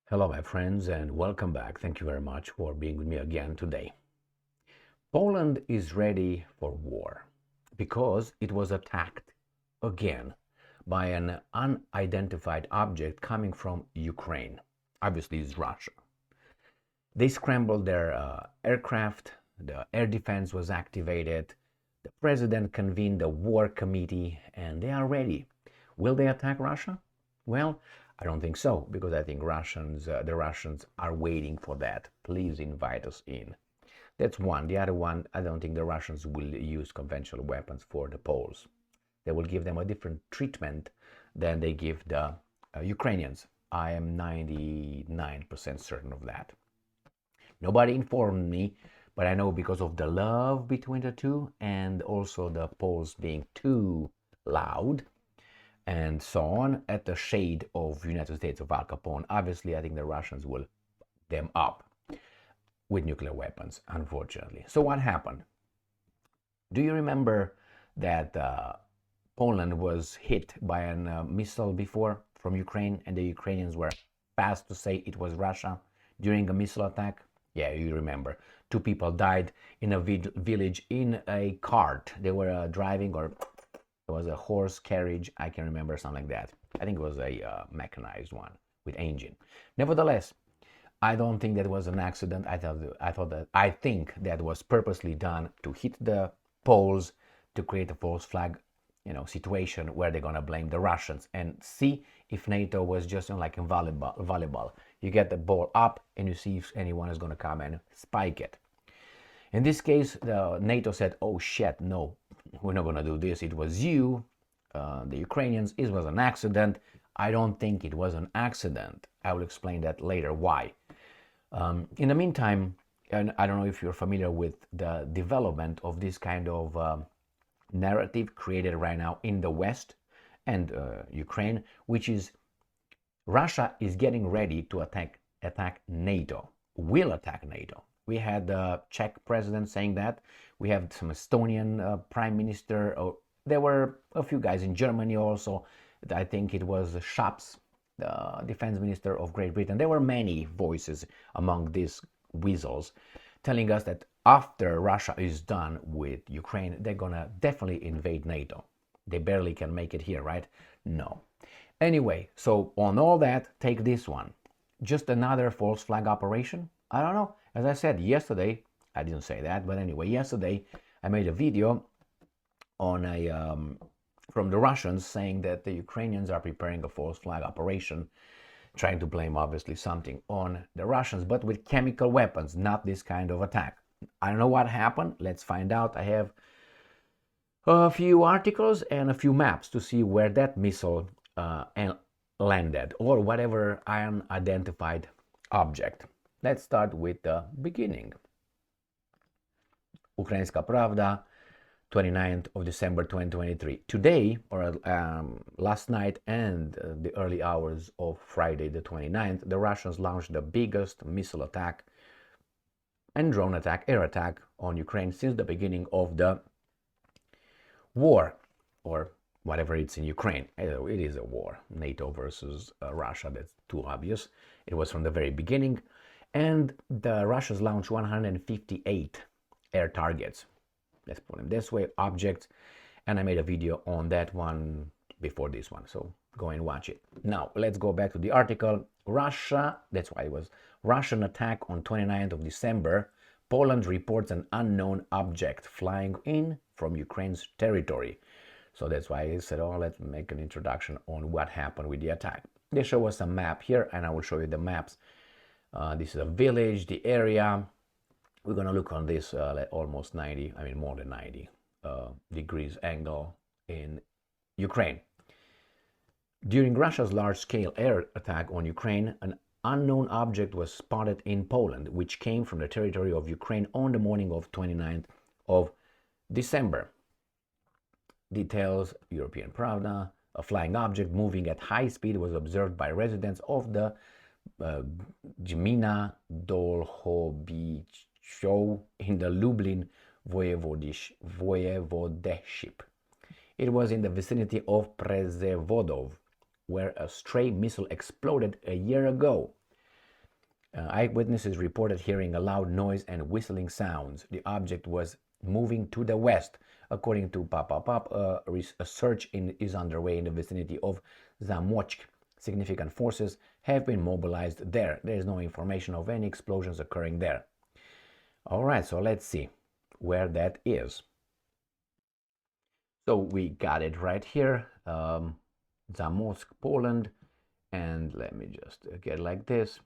Hello, my friends, and welcome back. Thank you very much for being with me again today. Poland is ready for war because it was attacked again by an unidentified object coming from Ukraine. Obviously, it's Russia. They scrambled their aircraft, the air defense was activated, the president convened a war committee, and they are ready. Will they attack Russia? Well, I don't think so, because I think the Russians are waiting for that. Please invite us in. That's one. The other one, I don't think the Russians will use conventional weapons for the Poles. They will give them a different treatment than they give the Ukrainians. I am 99% certain of that. Nobody informed me, but I know because of the love between the two and also the Poles being too loud and so on at the shade of United States of Al Capone. Obviously, I think the Russians will them up with nuclear weapons, unfortunately. So what happened? Do you remember that Poland was hit by a missile before from Ukraine, and the Ukrainians were fast to say it was Russia during a missile attack? Yeah, you remember. Two people died in a village in a cart. They were driving, or it was a horse carriage. I can remember something like that. I think it was a mechanized one with engine. Nevertheless, I don't think that was an accident. I think that was purposely done to hit the Poles to create a false flag, situation where they're gonna blame the Russians and see if NATO was just like in volleyball. You get the ball up and you see if anyone is gonna come and spike it. In this case, the NATO said, "Oh shit, no, we're not gonna do this. It was you, the Ukrainians. It was an accident." I don't think it was an accident. I will explain that later why. In the meantime, and I don't know if you're familiar with the development of this kind of narrative created right now in the West and Ukraine, which is Russia is getting ready to attack NATO, will attack NATO. We had the Czech president saying that. We have some Estonian prime minister. There were a few guys in Germany also. I think it was Schatz, the defense minister of Great Britain. There were many voices among these weasels telling us that after Russia is done with Ukraine, they're gonna definitely invade NATO. They barely can make it here, right? No. Anyway, so on all that, take this one. Just another false flag operation? I don't know. As I said yesterday, I didn't say that, but anyway, yesterday I made a video on from the Russians saying that the Ukrainians are preparing a false flag operation, trying to blame obviously something on the Russians, but with chemical weapons, not this kind of attack. I don't know what happened. Let's find out. I have a few articles and a few maps to see where that missile landed or whatever unidentified object. Let's start with the beginning. Ukrainska Pravda, 29th of December 2023. Today, or last night and the early hours of Friday the 29th, the Russians launched the biggest missile attack and drone attack, air attack on Ukraine since the beginning of the war, or whatever it's in Ukraine. It is a war. NATO versus Russia, that's too obvious. It was from the very beginning. And the Russians launched 158 air targets. Let's put them this way, objects. And I made a video on that one before this one. So go and watch it. Now, let's go back to the article. Russia, that's why it was Russian attack on 29th of December. Poland reports an unknown object flying in from Ukraine's territory. So that's why I said, oh, let's make an introduction on what happened with the attack. They show us a map here, and I will show you the maps. This is a village, the area. We're going to look on this almost 90, I mean more than 90 degrees angle in Ukraine. During Russia's large-scale air attack on Ukraine, an unknown object was spotted in Poland, which came from the territory of Ukraine on the morning of 29th of December. Details, European Pravda. A flying object moving at high speed was observed by residents of the Gmina Dolhobicho in the Lublin voivodeship. It was in the vicinity of Przewodow, where a stray missile exploded a year ago. Eyewitnesses reported hearing a loud noise and whistling sounds. The object was moving to the west. According to Papapap, a search is underway in the vicinity of Zamochk. Significant forces have been mobilized there. There is no information of any explosions occurring there. All right, so let's see where that is. So we got it right here, Zamość, Poland, and let me just get like this.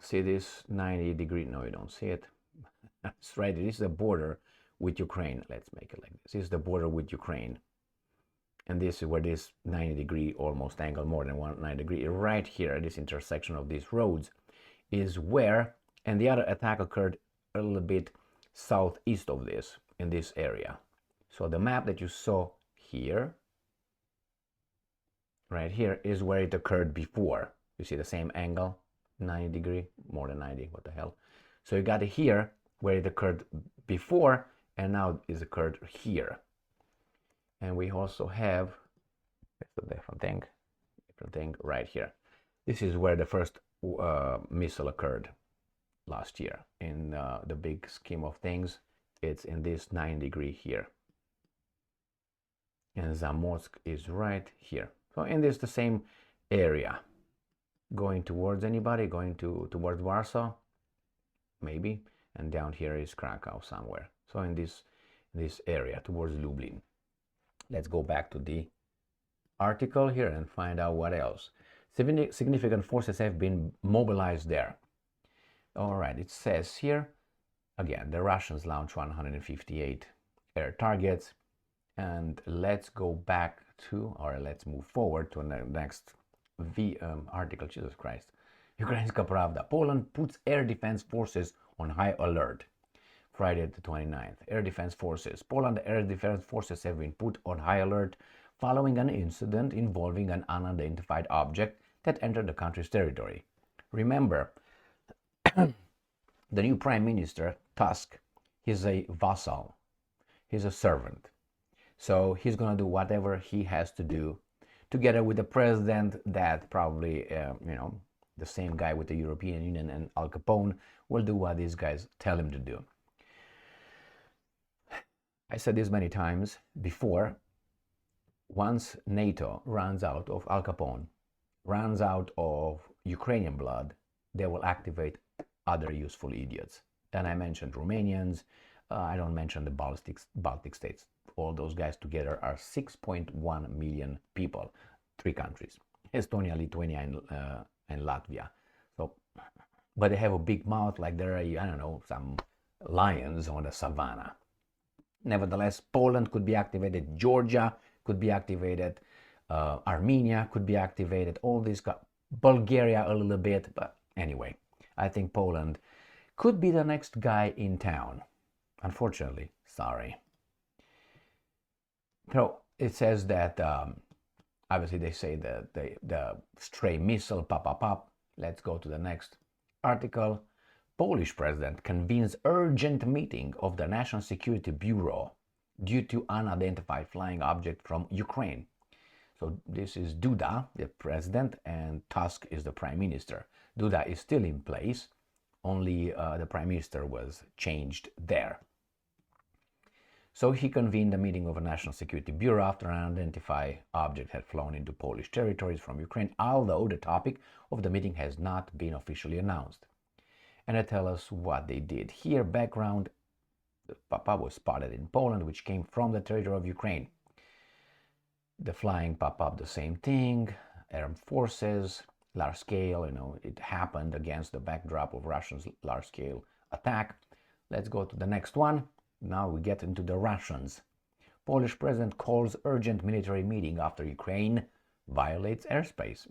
See this 90-degree? No, you don't see it. That's right. This is the border with Ukraine. Let's make it like this. This is the border with Ukraine. And this is where this 90-degree almost angle, more than 190-degree, right here at this intersection of these roads is where, and the other attack occurred a little bit southeast of this, in this area. So the map that you saw here, right here, is where it occurred before. You see the same angle, 90-degree, more than 90, what the hell. So you got it here where it occurred before, and now it's occurred here. And we also have a different thing right here. This is where the first missile occurred last year. In the big scheme of things, it's in this 90-degree here. And Zamość is right here. So in this the same area. Going towards anybody? Going towards Warsaw? Maybe. And down here is Krakow somewhere. So in this area towards Lublin. Let's go back to the article here and find out what else. Significant forces have been mobilized there. All right, it says here, again, the Russians launched 158 air targets. And let's go back to, or let's move forward to the next article. Jesus Christ. Ukraińska Prawda. Poland puts air defense forces on high alert. Friday the 29th. Air defense forces. Poland air defense forces have been put on high alert following an incident involving an unidentified object that entered the country's territory. Remember, the new Prime Minister, Tusk, he's a vassal. He's a servant. So he's going to do whatever he has to do together with the president that probably, the same guy with the European Union and Al Capone will do what these guys tell him to do. I said this many times before. Once NATO runs out of Al Capone, runs out of Ukrainian blood, they will activate other useful idiots. And I mentioned Romanians. I don't mention the Baltic states. All those guys together are 6.1 million people, 3 countries, Estonia, Lithuania, and Latvia. So, but they have a big mouth like they're, I don't know, some lions on the savannah. Nevertheless, Poland could be activated, Georgia could be activated, Armenia could be activated, all these, Bulgaria a little bit, but anyway, I think Poland could be the next guy in town. Unfortunately, sorry. So it says that, obviously they say that the stray missile, pop. Let's go to the next article. Polish president convenes urgent meeting of the National Security Bureau due to unidentified flying object from Ukraine. So this is Duda, the president, and Tusk is the prime minister. Duda is still in place, only the prime minister was changed there. So he convened a meeting of a National Security Bureau after an unidentified object had flown into Polish territories from Ukraine, although the topic of the meeting has not been officially announced. And I tell us what they did. Here, background, the Papa was spotted in Poland, which came from the territory of Ukraine. The flying Papa, the same thing, armed forces, large scale, it happened against the backdrop of Russians' large scale attack. Let's go to the next one. Now we get into the Russians. Polish president calls urgent military meeting after Ukraine violates airspace.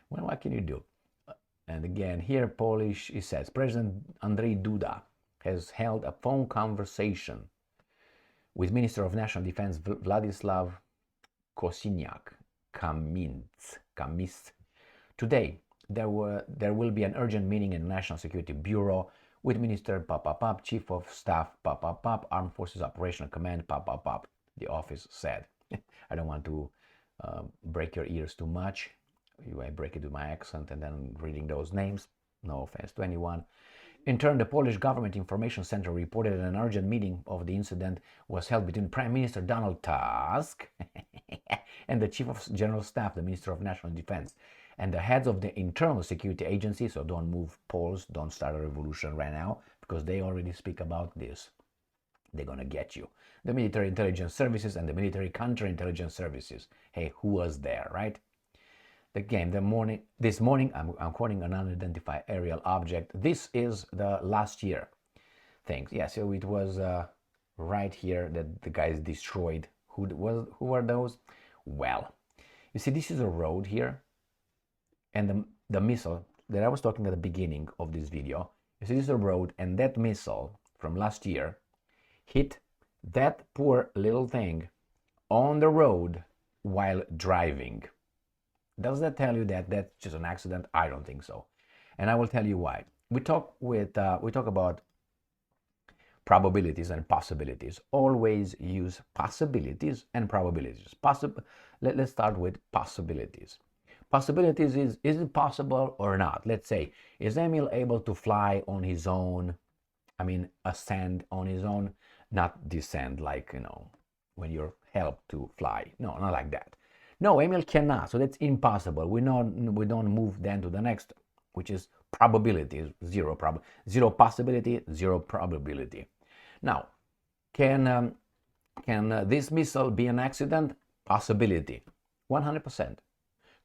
Well, what can you do? And again, here Polish, it says, President Andrzej Duda has held a phone conversation with Minister of National Defense Władysław Kosiniak-Kamysz. Today, there will be an urgent meeting in the National Security Bureau with Minister Papapap, Chief of Staff Papapap, Armed Forces Operational Command Papapap, the office said. I don't want to break your ears too much. you I break it with my accent and then reading those names. No offense to anyone. In turn, the Polish Government Information Center reported an urgent meeting of the incident was held between Prime Minister Donald Tusk and the Chief of General Staff, the Minister of National Defense, and the heads of the Internal Security Agency. So don't move, Poles, don't start a revolution right now, because they already speak about this. They're going to get you. The military intelligence services and the military counterintelligence services. Hey, who was there, right? Again, this morning, I'm quoting an unidentified aerial object. This is the last year thing. Yeah, so it was right here that the guys destroyed. Who were those? Well, you see, this is a road here, and the missile that I was talking at the beginning of this video. You see, this is a road, and that missile from last year hit that poor little thing on the road while driving. Does that tell you that that's just an accident? I don't think so, and I will tell you why. We talk about probabilities and possibilities. Always use possibilities and probabilities. Let's start with possibilities. Possibilities is it possible or not? Let's say, is Emil able to fly on his own? I mean, ascend on his own, not descend like, when you're helped to fly. No, not like that. No, Emil cannot, so that's impossible. We don't move then to the next, which is probability, zero possibility, zero probability. Now, can this missile be an accident? Possibility, 100%.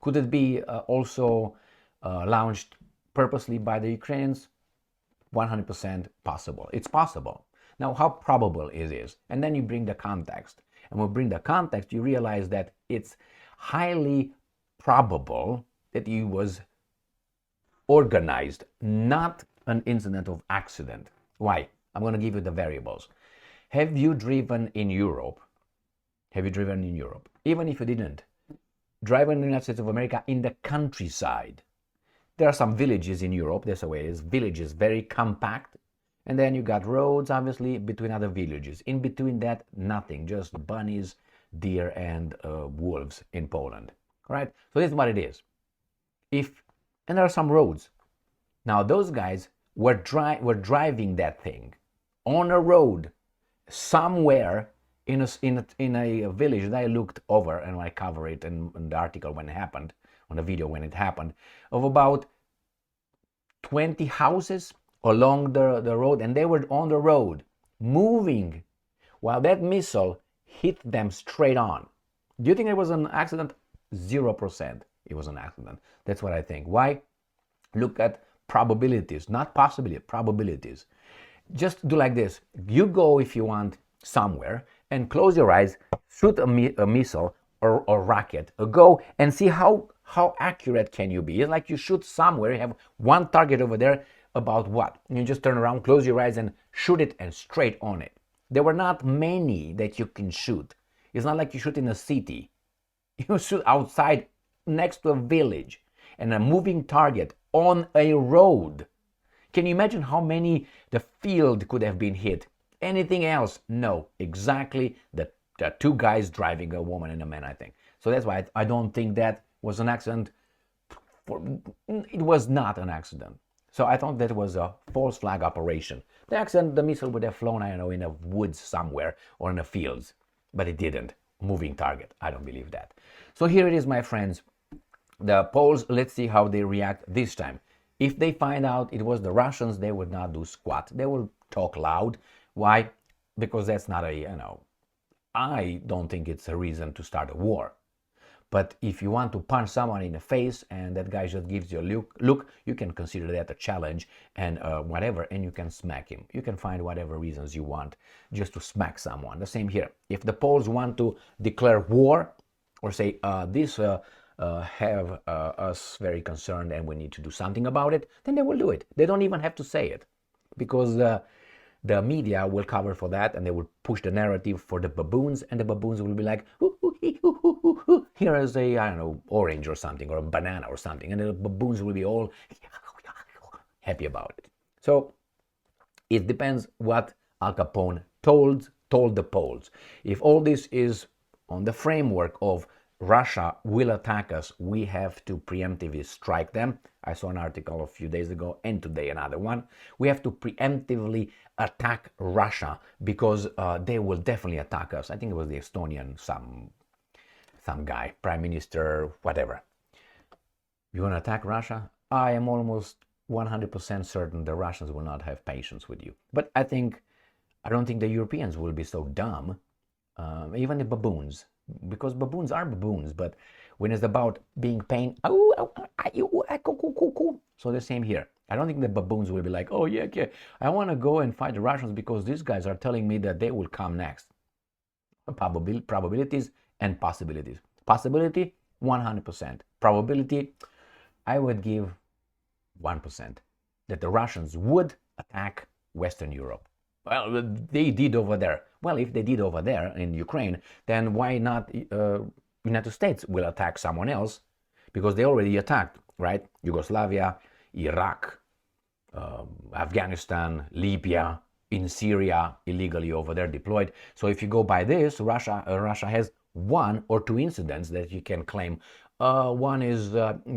Could it be also launched purposely by the Ukrainians? 100% possible. It's possible. Now, how probable it is? And then you bring the context. And when you bring the context, you realize that it's highly probable that it was organized, not an incident of accident. Why? I'm going to give you the variables. Have you driven in Europe? Even if you didn't, drive in the United States of America in the countryside. There are some villages in Europe, that's the way it is, villages, very compact. And then you got roads, obviously, between other villages. In between that, nothing, just bunnies, deer, and wolves in Poland. All right? So this is what it is. And there are some roads. Now, those guys were driving that thing on a road somewhere in a village that I looked over, and I cover it in the article when it happened, on the video when it happened, of about 20 houses along the road, and they were on the road moving while that missile hit them straight on. Do you think it was an accident? 0%. It was an accident. That's what I think. Why? Look at probabilities, not possibility, probabilities. Just do like this. You go, if you want, somewhere and close your eyes, shoot a missile or rocket, go and see how accurate can you be. It's like you shoot somewhere, you have one target over there, about what? You just turn around, close your eyes and shoot it, and straight on it. There were not many that you can shoot. It's not like you shoot in a city. You shoot outside next to a village and a moving target on a road. Can you imagine how many the field could have been hit? Anything else? No. Exactly the two guys driving, a woman and a man, I think. So that's why I don't think that was an accident. It was not an accident. So I thought that was a false flag operation. The accident, the missile would have flown, I don't know, in the woods somewhere or in the fields. But it didn't. Moving target. I don't believe that. So here it is, my friends. The Poles, let's see how they react this time. If they find out it was the Russians, they would not do squat. They will talk loud. Why? Because that's not I don't think it's a reason to start a war. But if you want to punch someone in the face and that guy just gives you a look, you can consider that a challenge and whatever, and you can smack him. You can find whatever reasons you want just to smack someone. The same here. If the Poles want to declare war or say this have us very concerned and we need to do something about it, then they will do it. They don't even have to say it, because the media will cover for that, and they will push the narrative for the baboons, and the baboons will be like, here is a, I don't know, orange or something, or a banana or something, and the baboons will be all happy about it. So it depends what Al Capone told the Poles. If all this is on the framework of Russia will attack us, we have to preemptively strike them. I saw an article a few days ago, and today another one. We have to preemptively attack Russia because they will definitely attack us. I think it was the Estonian, some guy, prime minister, whatever. You want to attack Russia? I am almost 100% certain the Russians will not have patience with you. But I don't think the Europeans will be so dumb, even the baboons, because baboons are baboons, but when it's about being pain, so the same here. I don't think the baboons will be like, oh yeah, okay, I want to go and fight the Russians because these guys are telling me that they will come next. Probabilities and possibilities. Possibility, 100%. Probability, I would give 1% that the Russians would attack Western Europe. Well, they did over there. Well, if they did over there in Ukraine, then why not United States will attack someone else? Because they already attacked, right? Yugoslavia, Iraq, Afghanistan, Libya, in Syria, illegally over there deployed. So if you go by this, Russia has 1 or 2 incidents that you can claim. One is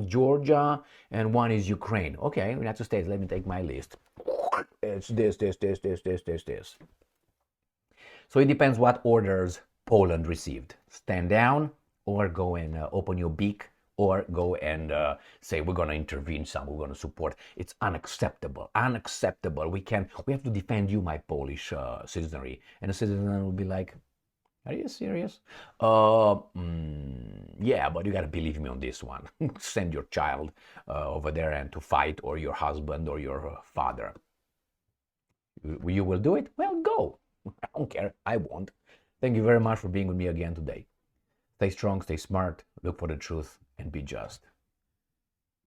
Georgia and one is Ukraine. Okay, United States, let me take my list. It's this. So it depends what orders Poland received. Stand down or go and open your beak or go and say we're going to intervene some, we're going to support. It's unacceptable. We have to defend you, my Polish citizenry. And the citizen will be like, are you serious? Yeah, but you got to believe me on this one. Send your child over there and to fight, or your husband or your father. You will do it? Well, go. I don't care. I won't. Thank you very much for being with me again today. Stay strong, stay smart, look for the truth, and be just.